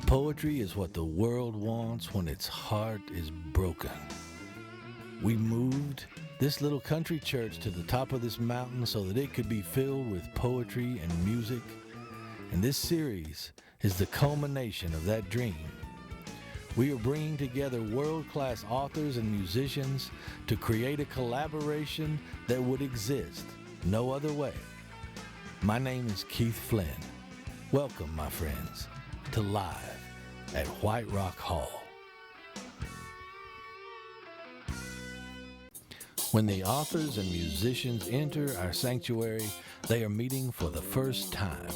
Poetry is what the world wants when its heart is broken. We moved this little country church to the top of this mountain so that it could be filled with poetry and music. And this series is the culmination of that dream. We are bringing together world-class authors and musicians to create a collaboration that would exist no other way. My name is Keith Flynn. Welcome, my friends, to Live at White Rock Hall. When the authors and musicians enter our sanctuary, they are meeting for the first time.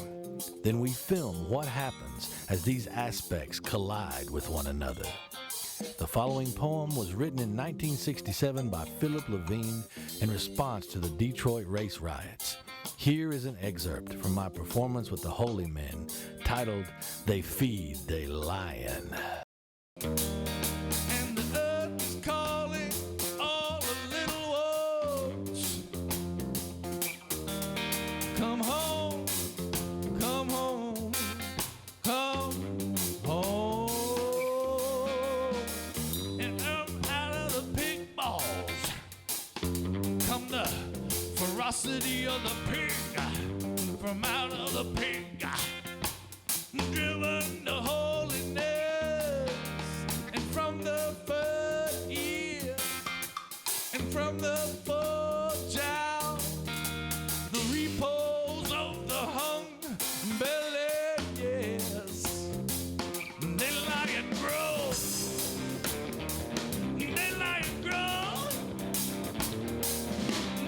Then we film what happens as these aspects collide with one another. The following poem was written in 1967 by Philip Levine in response to the Detroit race riots. Here is an excerpt from my performance with the Holy Men, titled, "They Feed They Lion." And the earth is calling all the little ones. Come home, come home, come home. And out of the pig balls come the ferocity of the pig. From out of the pig, driven to holiness, and from the third ear, and from the fourth jowl, the repose of the hung belly, yes, they lie and grow, they lie and grow,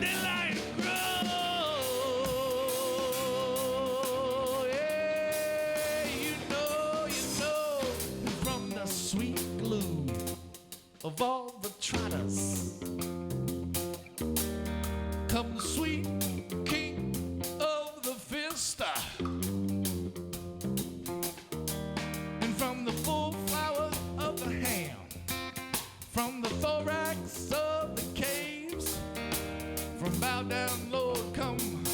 they lie and grow. Of all the trotters come the sweet king of the fiesta, and from the full flower of the ham, from the thorax of the caves, from bow down, Lord, come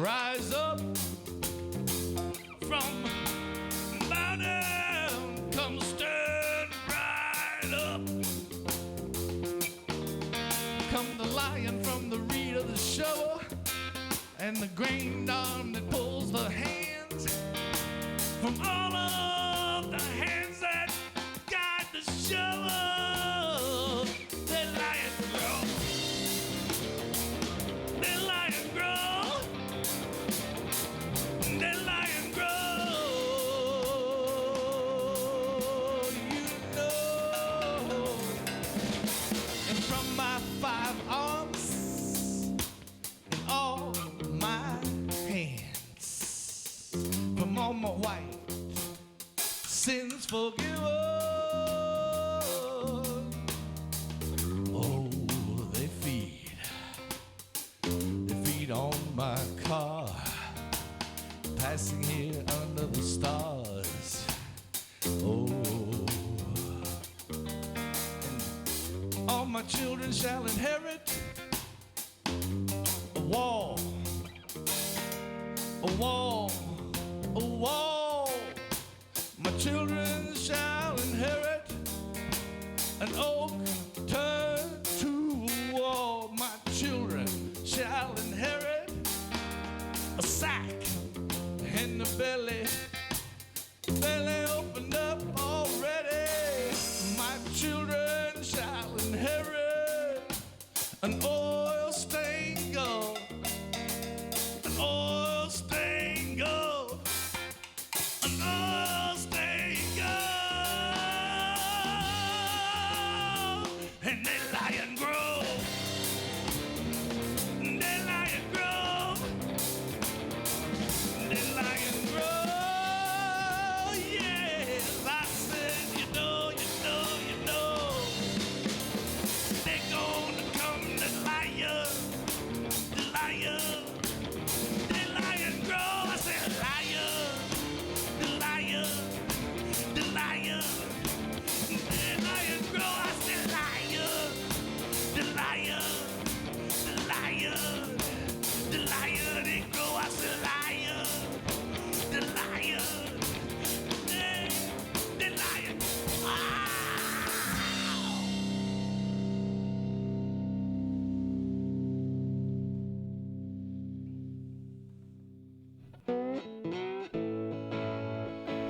rise up, from bow down, come stand up. Come the lion from the reed of the shower, and the grained arm that pulls the hands, from all of the hands that guide the shower. They lie and grow, they lie and grow, they lie and grow. Five arms and all my hands, from all my white sins forgiven. Oh, they feed on my car, passing here under the stars. Oh, all my children shall inherit a wall, a wall, a wall. My children shall inherit an oak turned to a wall. My children shall inherit a sack in the belly opened up already. My children shall inherit an oil stained gold, an oil stained gold, an oil stained gold.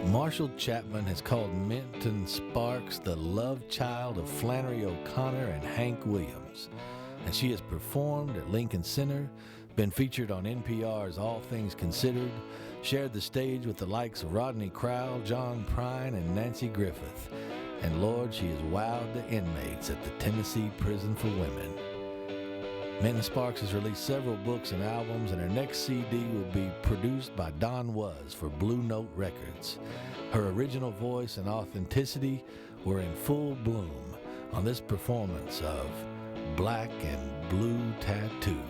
Marshall Chapman has called Minton Sparks the love child of Flannery O'Connor and Hank Williams, and she has performed at Lincoln Center, been featured on NPR's All Things Considered, shared the stage with the likes of Rodney Crowell, John Prine, and Nancy Griffith, and Lord, she has wowed the inmates at the Tennessee Prison for Women. Minton Sparks has released several books and albums, and her next CD will be produced by Don Was for Blue Note Records. Her original voice and authenticity were in full bloom on this performance of Black and Blue Tattoo.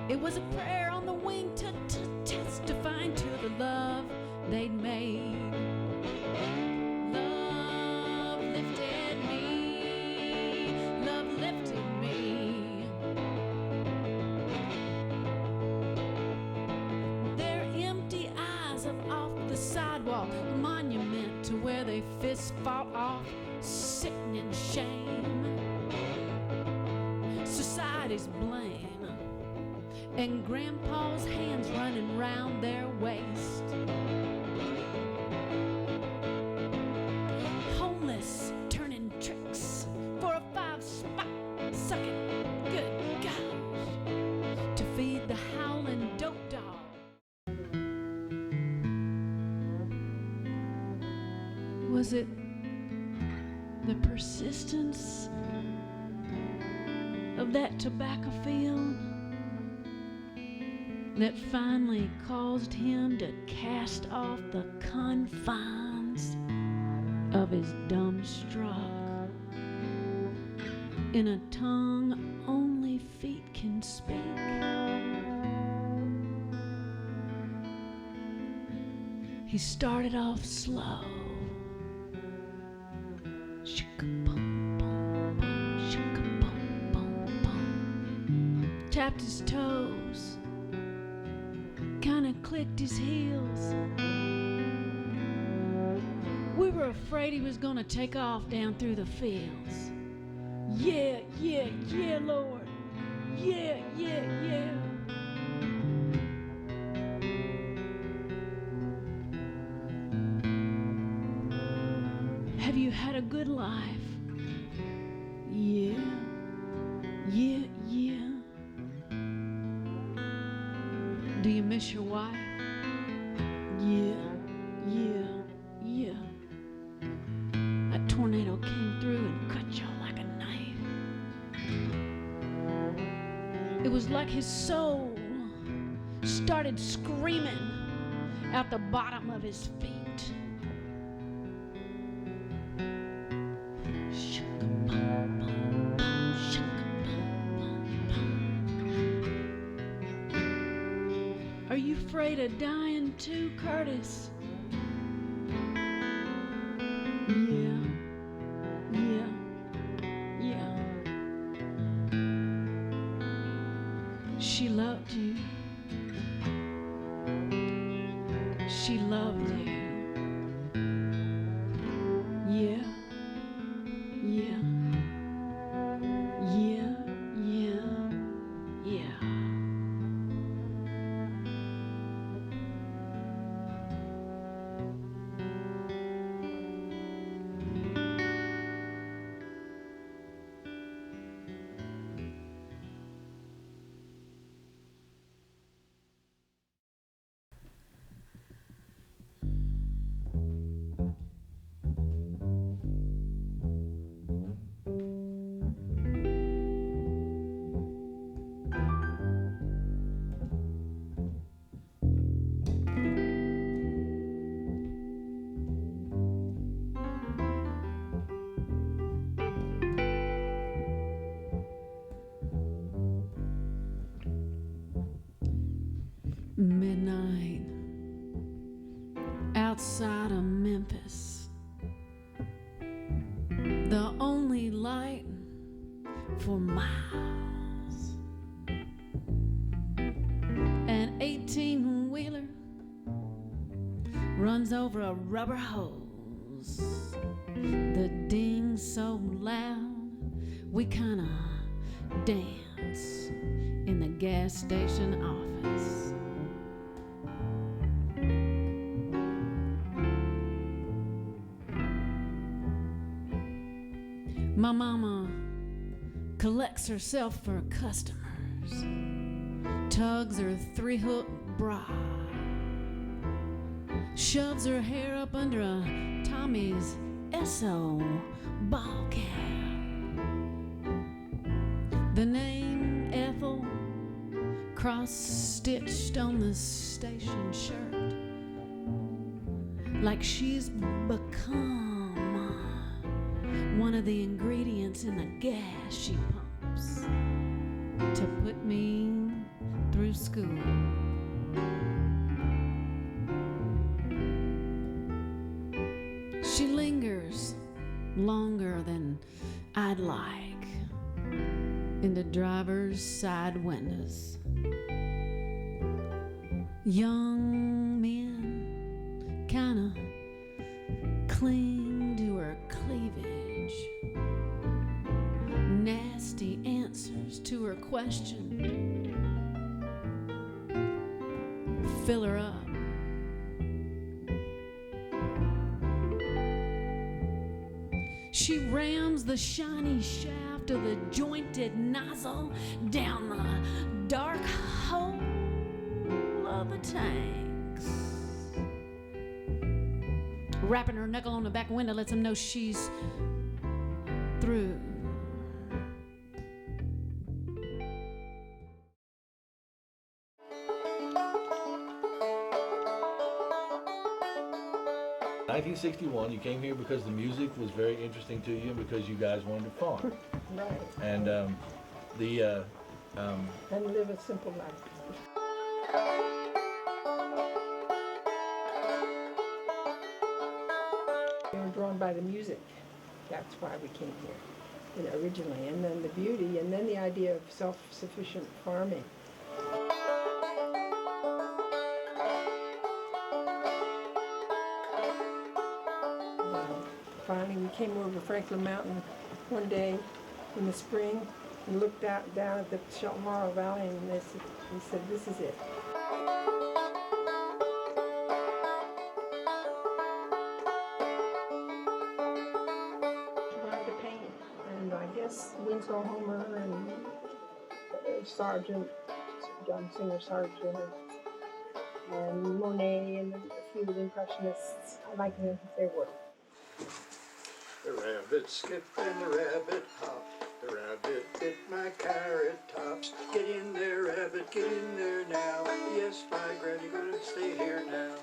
It was a prayer on the wing to testifying to the love they'd made. Love lifted me, love lifted me. Their empty eyes up off the sidewalk, a monument to where they fists fought off sickening shame. Society's blame and Grandpa's hands running round their waist. Homeless turning tricks for a 5-spot, sucking, good gosh, to feed the howling dope dog. Was it the persistence of that tobacco field that finally caused him to cast off the confines of his dumb struck in a tongue only feet can speak? He started off slow, tapped his toes, kinda clicked his heels. We were afraid he was gonna take off down through the fields. Yeah, yeah, yeah, Lord. Yeah, yeah, yeah. Have you had a good life? Yeah, yeah, yeah. Do you miss your wife? Yeah, yeah, yeah. That tornado came through and cut you like a knife. It was like his soul started screaming out the bottom of his feet. Are you afraid of dying too, Curtis? Yeah, yeah, yeah. She loved you. She loved you. Yeah, yeah, yeah, yeah, yeah. Midnight outside of Memphis, the only light for miles. An 18-wheeler runs over a rubber hose. The ding so loud we kinda dance in the gas station office. My mama collects herself for customers, tugs her 3-hook bra, shoves her hair up under a Tommy's Esso ball cap. The name Ethel cross-stitched on the station shirt, like she's become one of the ingredients in the gas she pumps to put me through school. She lingers longer than I'd like in the driver's side windows. Young men kinda cling to her cleavage. Nasty answers to her question fill her up. She rams the shiny shaft of the jointed nozzle down the dark hole of the tanks. Rapping her knuckle on the back window lets him know she's through. In 1961, you came here because the music was very interesting to you and because you guys wanted to farm. Right. And And live a simple life. We were drawn by the music. That's why we came here, originally. And then the beauty, and then the idea of self-sufficient farming. Finally, we came over Franklin Mountain one day in the spring and looked down at the Shelton Laurel Valley, and we said, this is it. She wanted to paint, and I guess Winslow Homer and Sargent, John Singer Sargent, and Monet, and a few of the Impressionists. I like their work. The rabbit skipped and the rabbit hopped. The rabbit bit my carrot tops. Get in there, rabbit, get in there now. Yes, my granny gonna stay here now.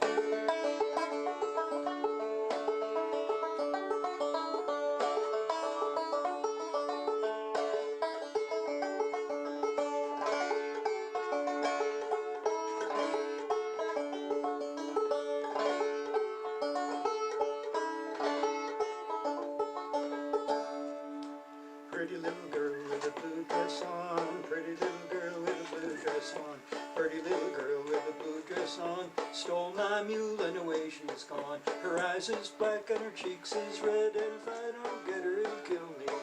Pretty little girl with a blue dress on, pretty little girl with a blue dress on, pretty little girl with a blue dress on, stole my mule and away she's gone. Her eyes is black and her cheeks is red, and if I don't get her it'll kill me dead.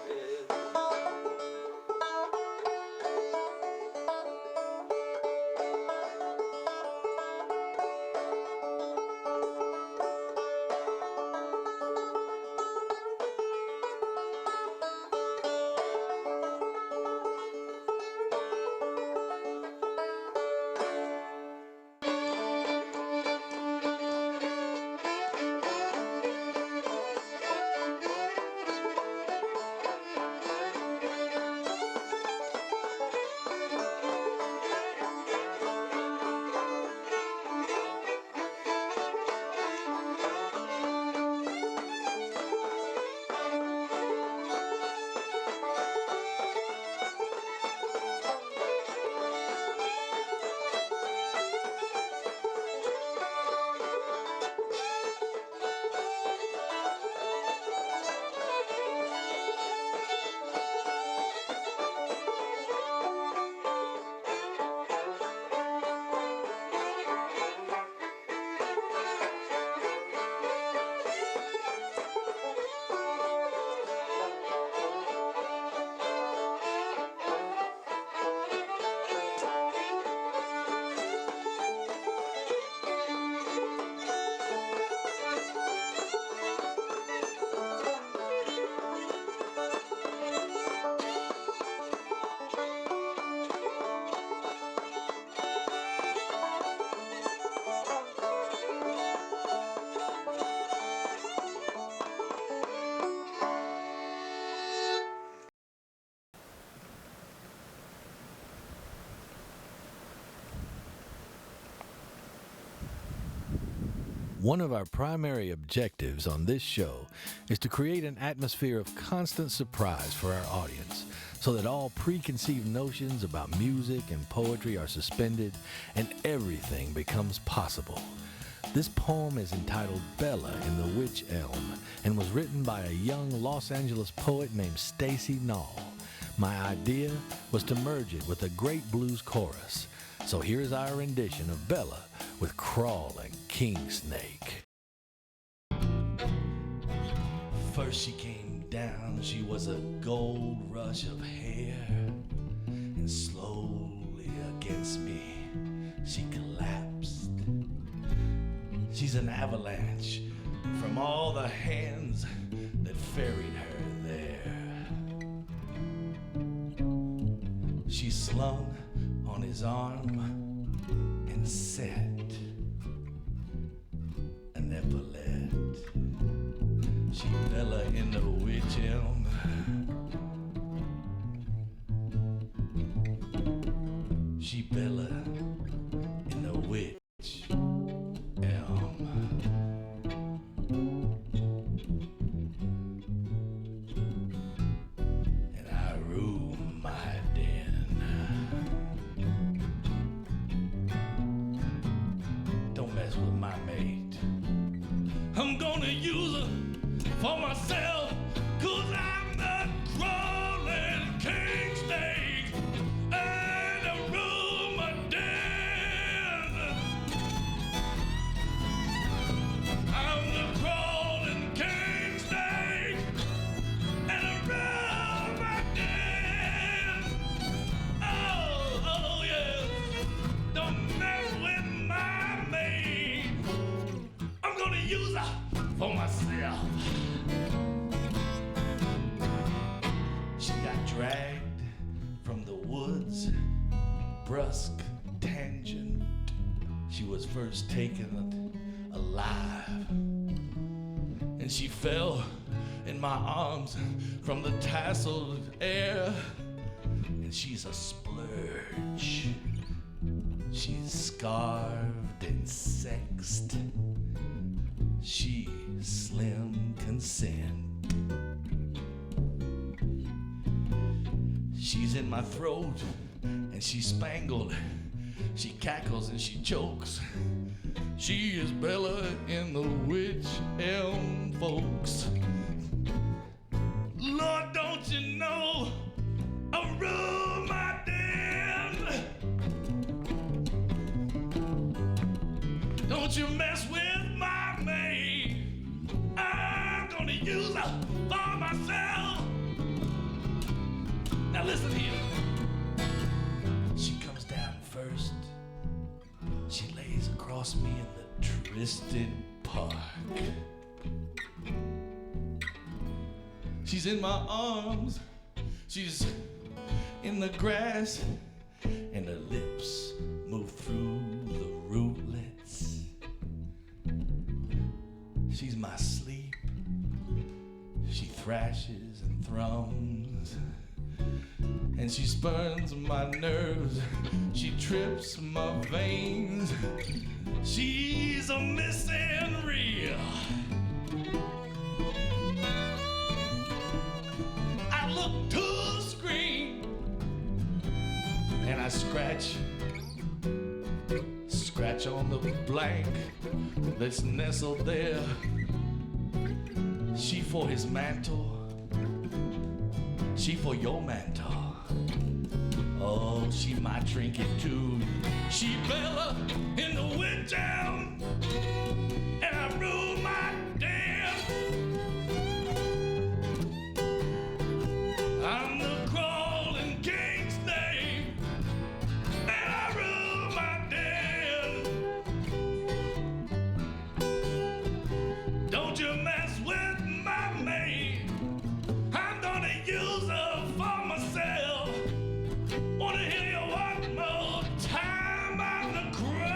One of our primary objectives on this show is to create an atmosphere of constant surprise for our audience, so that all preconceived notions about music and poetry are suspended and everything becomes possible. This poem is entitled Bella in the Wych Elm and was written by a young Los Angeles poet named Stacy Nall. My idea was to merge it with a great blues chorus. So here's our rendition of Bella with Crawling King Snake. First she came down, she was a gold rush of hair, and slowly against me she collapsed. She's an avalanche from all the hands that ferried her there. She slung on his arm and set and never let. She Bella in the Wych Elm. She Bella in the Wych Elm. And I rule my den. Don't mess with my mate. I'm gonna use her for myself, 'cause I'm the crawling king snake, and I rule my den. I'm the crawling king snake, and I rule my den. Oh yes, don't mess with my maid. I'm gonna use her for myself. She got dragged from the woods, brusque tangent. She was first taken alive, and she fell in my arms from the tasseled air, and she's a splurge. She's scarved and sexed. She slim consent. She's in my throat and she's spangled. She cackles and she chokes. She is Bella in the Wych Elm, folks. Lord, don't you know I rule my den? Don't you mess with my maid. I'm gonna use her for myself. Now listen here. She comes down first. She lays across me in the twisted park. She's in my arms. She's in the grass, and her lips move through the rootlets. She's my sleep. She thrashes and thrums, and she spurns my nerves. She trips my veins. She's a missing reel. I look to the screen and I scratch on the blank that's nestled there. She for his mantle, she for your mantle. Oh, she my trinket too. She Bella in the Wych Elm, and I rule my den. I'm the crawling king snake, and I rule my den. Don't you mess with my maid. I'm gonna use her for myself. Wanna hear you one more time? I'm the crawling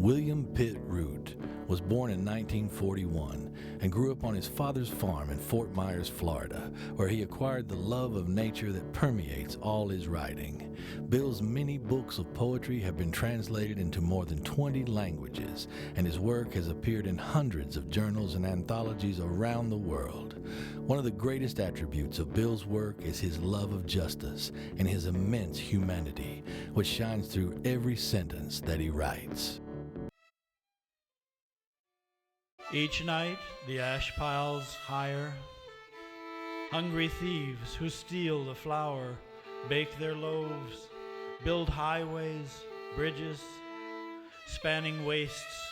William Pitt Root was born in 1941 and grew up on his father's farm in Fort Myers, Florida, where he acquired the love of nature that permeates all his writing. Bill's many books of poetry have been translated into more than 20 languages, and his work has appeared in hundreds of journals and anthologies around the world. One of the greatest attributes of Bill's work is his love of justice and his immense humanity, which shines through every sentence that he writes. Each night the ash piles higher. Hungry thieves who steal the flour bake their loaves, build highways, bridges, spanning wastes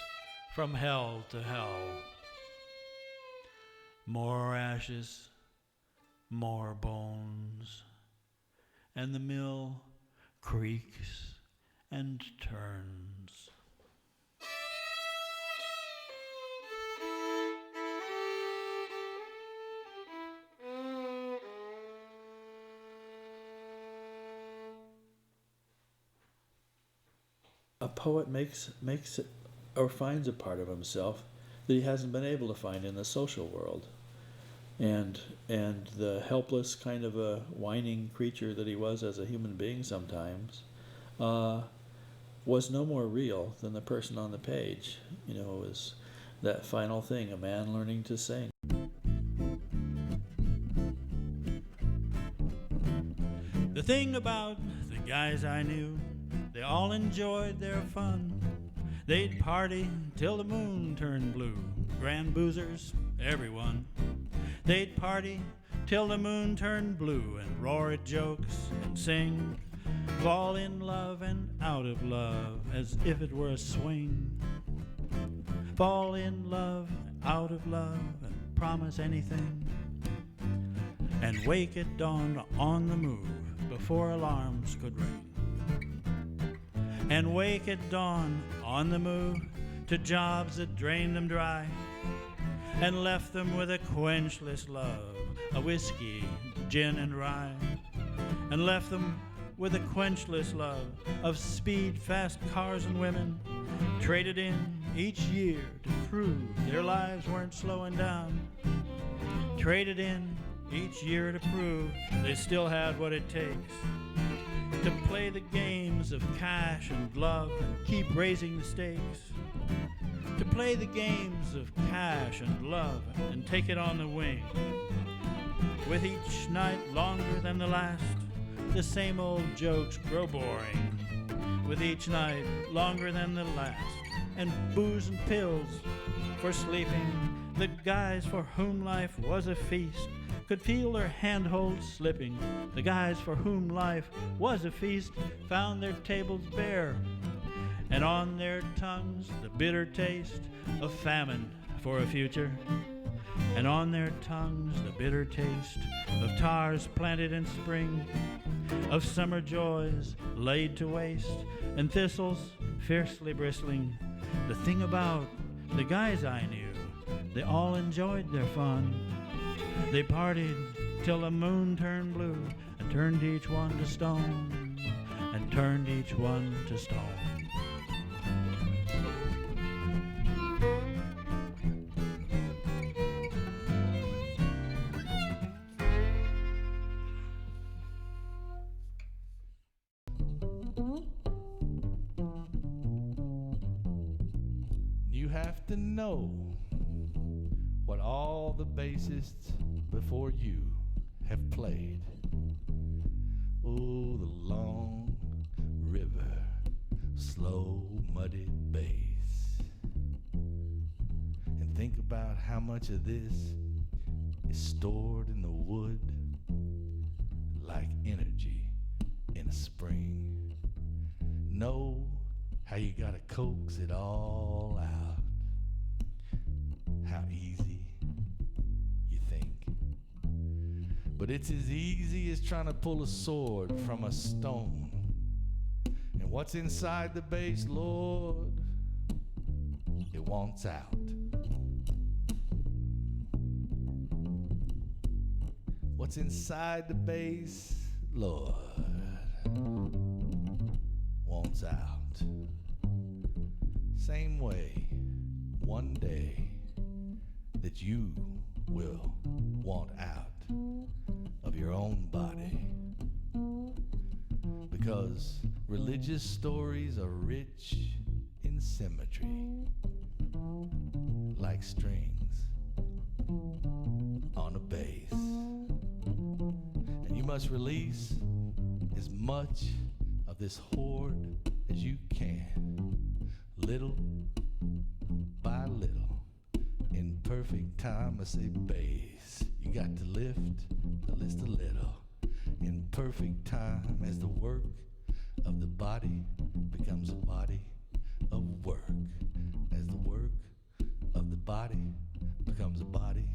from hell to hell. More ashes, more bones, and the mill creaks and turns. A poet makes it or finds a part of himself that he hasn't been able to find in the social world. And the helpless kind of a whining creature that he was as a human being sometimes was no more real than the person on the page. You know, it was that final thing, a man learning to sing. The thing about the guys I knew, they all enjoyed their fun. They'd party till the moon turned blue. Grand boozers, everyone. They'd party till the moon turned blue and roar at jokes and sing. Fall in love and out of love as if it were a swing. Fall in love, out of love, and promise anything. And wake at dawn on the move before alarms could ring. And wake at dawn on the move to jobs that drained them dry and left them with a quenchless love of whiskey, gin, and rye, and left them with a quenchless love of speed, fast cars and women, traded in each year to prove their lives weren't slowing down, traded in each year to prove they still had what it takes to play the games of cash and love and keep raising the stakes. To play the games of cash and love and take it on the wing. With each night longer than the last, the same old jokes grow boring. With each night longer than the last, and booze and pills for sleeping, the guys for whom life was a feast could feel their handholds slipping. The guys for whom life was a feast found their tables bare, and on their tongues the bitter taste of famine for a future, and on their tongues the bitter taste of tars planted in spring, of summer joys laid to waste, and thistles fiercely bristling. The thing about the guys I knew, they all enjoyed their fun. They partied till the moon turned blue and turned each one to stone, and turned each one to stone. You have to know what all the bassists before you have played. Oh, the long river, slow, muddy bass. And think about how much of this is stored in the wood like energy in a spring. Know how you gotta coax it all out. How easy you think. But it's as easy as trying to pull a sword from a stone. And what's inside the bass, Lord, it wants out. What's inside the bass, Lord, wants out. same way, one day, that you will want out of your own body. Because religious stories are rich in symmetry, like strings on a bass. And you must release as much of this hoard as you can, little by little, in perfect time. I say bass, you got to lift the list a little, in perfect time, as the work of the body becomes a body of work, as the work of the body becomes a body